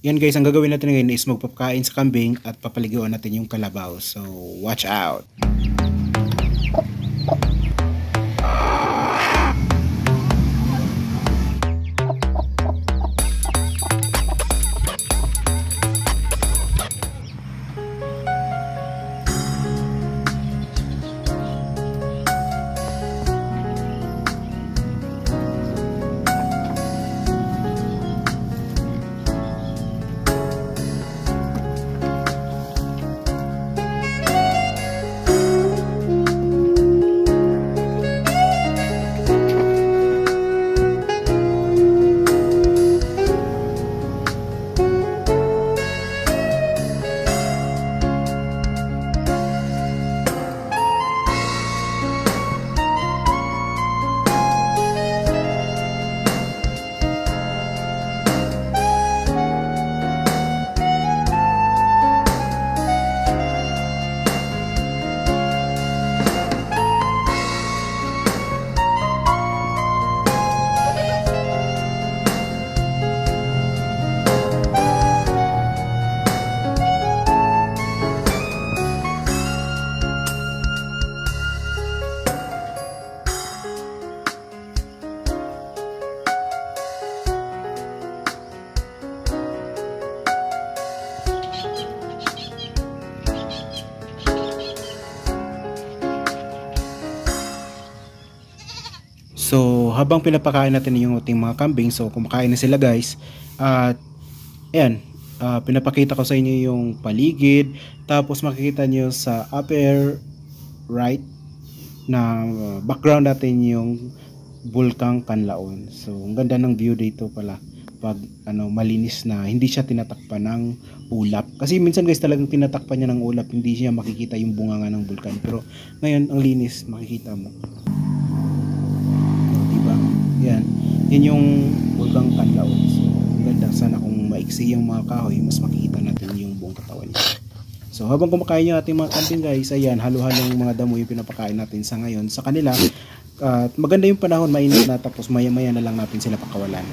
Yan guys, ang gagawin natin ngayon is magpapakain sa kambing at papaliguan natin yung kalabaw. So, watch out! So, habang pinapakain natin yung ating mga kambing, so kumakain na sila guys. At, ayan, pinapakita ko sa inyo yung paligid. Tapos makikita nyo sa upper right na background natin yung Bulkang Kanlaon. So, ang ganda ng view dito pala pag malinis na, hindi siya tinatakpan ng ulap. Kasi minsan guys talagang tinatakpan niya ng ulap, hindi siya makikita yung bunganga ng bulkan. Pero ngayon, ang linis, makikita mo. Yan, yun yung Bulkang Kanlaon. So, ang ganda, sana kung maiksi yung mga kahoy, mas makikita natin yung buong katawan niya. So, habang kumakain yung ating mga kambing guys, ayan, halo-halong mga damo yung pinapakain natin sa ngayon sa kanila. At maganda yung panahon, mainit na, tapos maya-maya na lang natin sila pakawalan.